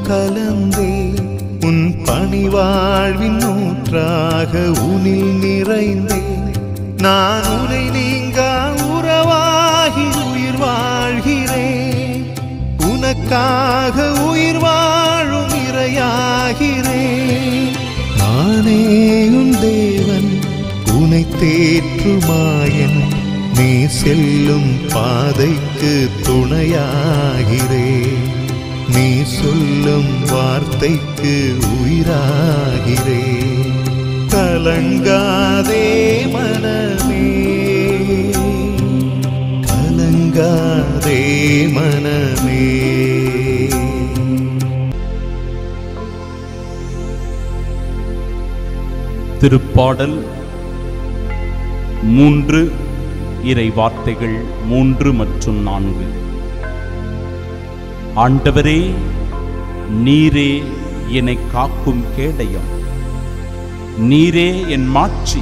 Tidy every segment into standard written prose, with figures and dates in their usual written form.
கலந்தே உன் பணிவாழ்வின் ஊற்றாக உனில் நிறைந்தே நான் உனை நீங்கா உறவாகி உயிர் வாழ்கிறேன். உனக்காக உயிர் வாழும் இறையாகிறேன். நானே உன் தேவன் உனை தேற்றுமாயன். நீ செல்லும் பாதைக்கு துணையாகிறேன். நீ சொல்லும் வார்த்தைக்கு உயிராகிறேன். கலங்காதே மனமே, கலங்காதே மனமே. திருப்பாடல் 3 இறை வார்த்தைகள் 3 மற்றும் 4. ஆண்டவரே, நீரே என்னை காக்கும் கேடயம், நீரே என் மாட்சி,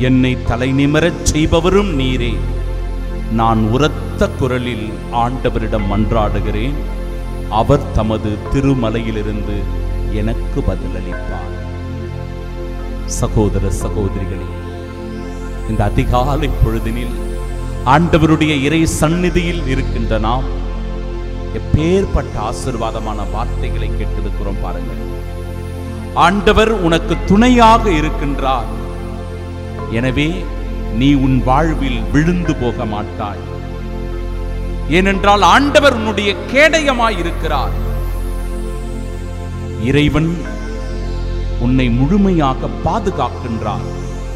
என்னை தலை நிமிரச் செய்பவரும் நீரே. நான் உரத்த குரலில் ஆண்டவரிடம் மன்றாடுகிறேன். அவர் தமது திருமலையிலிருந்து எனக்கு பதிலளிப்பார். சகோதர சகோதரிகளே, இந்த அதிகாலை பொழுதினில் ஆண்டவருடைய இறை சந்நிதியில் இருக்கின்ற நாம் எப்பேற்பட்ட ஆசீர்வாதமான வார்த்தைகளை கேட்டிருக்கிறோம் பாருங்கள். ஆண்டவர் உனக்கு துணையாக இருக்கின்றார். எனவே நீ உன் வாழ்வில் விழுந்து போக மாட்டாய். ஏனென்றால் ஆண்டவர் உன்னுடைய கேடயமாய் இருக்கிறார். இறைவன் உன்னை முழுமையாக பாதுகாக்கின்றார்.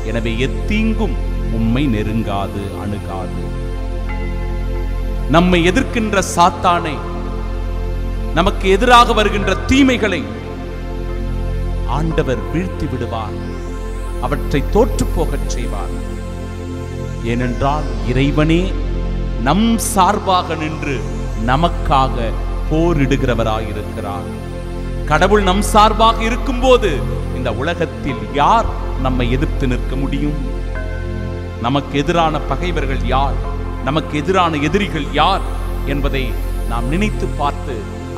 எனவே எத்தீங்கும் உம்மை நெருங்காது, அணுகாது. நம்மை எதிர்க்கின்ற சாத்தானை, நமக்கு எதிராக வருகின்ற தீமைகளை ஆண்டவர் வீழ்த்தி விடுவார். அவற்றை தோற்று போகச் செய்வார். ஏனென்றால் இறைவனே நம் சார்பாக நின்று நமக்காக போரிடுகிறவராயிருக்கிறார். கடவுள் நம் சார்பாக இருக்கும்போது இந்த உலகத்தில் யார் நம்மை எதிர்த்து நிற்க முடியும்? நமக்கு எதிரான பகைவர்கள் யார், நமக்கு எதிரான எதிரிகள் யார் என்பதை நாம் நினைத்து பார்த்து,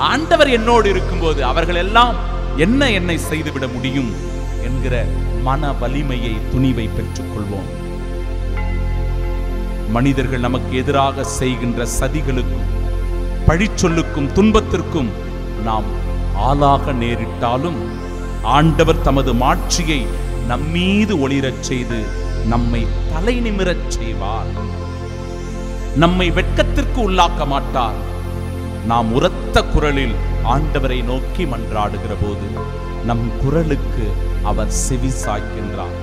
ஆண்டவர் என்னோடு இருக்கும்போது அவர்கள் எல்லாம் என்னை செய்துவிட முடியும் என்கிற மன வலிமையை, துணிவை பெற்றுக் கொள்வோம். மனிதர்கள் நமக்கு எதிராக செய்கின்ற சதிகளுக்கும் பழிச்சொல்லுக்கும் துன்பத்திற்கும் நாம் ஆளாக நேரிட்டாலும் ஆண்டவர் தமது மாட்சியை நம்மீது ஒளிரச் செய்து நம்மை தலை நிமிரச் செய்வார். நம்மை வெட்கத்திற்கு உள்ளாக்க மாட்டார். நாம் உரத்த குரலில் ஆண்டவரை நோக்கி மன்றாடுகிற போது நம் குரலுக்கு அவர் செவி சாய்க்கின்றார்.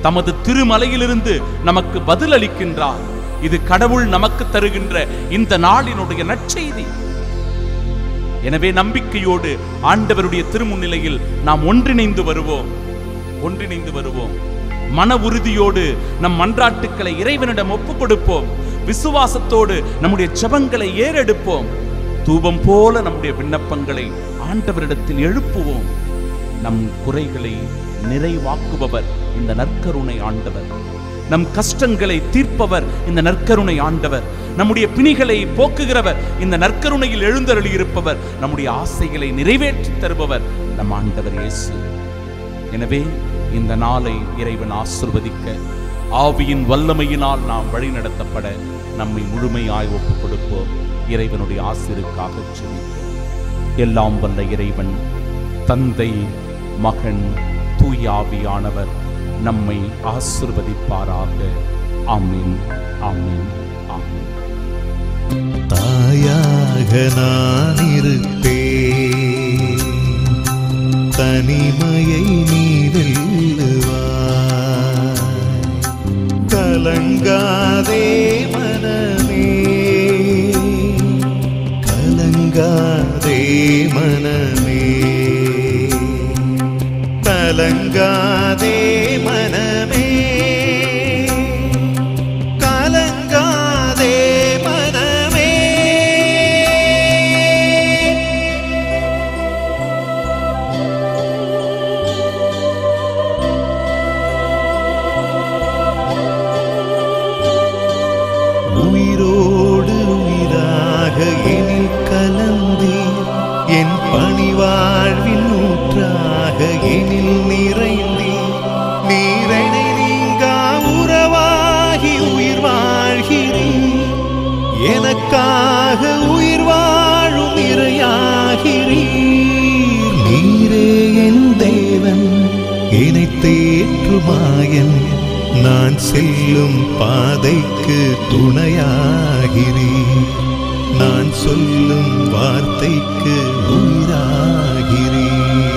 தமது திருமலையிலிருந்து நமக்கு பதில் அளிக்கின்றார். இது கடவுள் நமக்கு தருகின்ற இந்த நாளினுடைய நற்செய்தி. எனவே நம்பிக்கையோடு ஆண்டவருடைய திருமுன்னிலையில் நாம் ஒன்றிணைந்து வருவோம். மன உறுதியோடு நம் மன்றாட்டுக்களை இறைவனிடம் ஒப்புக் கொடுப்போம். விசுவாசத்தோடு நம்முடைய ஜெபங்களை ஏறெடுப்போம். தூபம் போல நம்முடைய விண்ணப்பங்களை ஆண்டவரிடத்தில் எழுப்புவோம். நம் குறைகளை நிறைவாக்குபவர் இந்த நற்கருணை ஆண்டவர். நம் கஷ்டங்களை தீர்ப்பவர் இந்த நற்கருணை ஆண்டவர். நம்முடைய பிணிகளை போக்குகிறவர் இந்த நற்கருணையில் எழுந்தருளி இருப்பவர். நம்முடைய ஆசைகளை நிறைவேற்றி தருபவர் நம் ஆண்டவர் இயேசு. எனவே இந்த நாளை இறைவன் ஆசீர்வதிக்க, ஆவியின் வல்லமையினால் நாம் வழிநடத்தப்பட நம்மை முழுமையாய் ஒப்புக் கொடுப்போம். இறைவனுடைய ஆசீர்வாதத்திற்காக ஜெபிப்போம். எல்லாம் வல்ல இறைவன் தந்தை, மகன், தூய ஆவியானவர் நம்மை ஆசீர்வதிப்பாராக. ஆமென், ஆமென், ஆமென். தாயாக நான் இருப்பேன், தனிமையை நீ வெல்லுவாய். கலங்காதே மனமே, கலங்காதே மனமே, கலங்காதே மனமே, கலங்காதே மனமே. உயிரோடு உயிராக எனில் கலந்தீர், என் பணிவாழ்வின் ஊற்றாக எனில் நிறைந்தீர். நீரணை நீங்கா உறவாகி உயிர் வாழ்கிறீர். எனக்காக உயிர் வாழும் இறையாகிறீர். நீரே என் தேவன், என்னை தேற்றுமாயன். நான் செல்லும் பாதைக்கு துணையாகிறீர். நான் சொல்லும் வார்த்தைக்கு உயிராகிறீர்.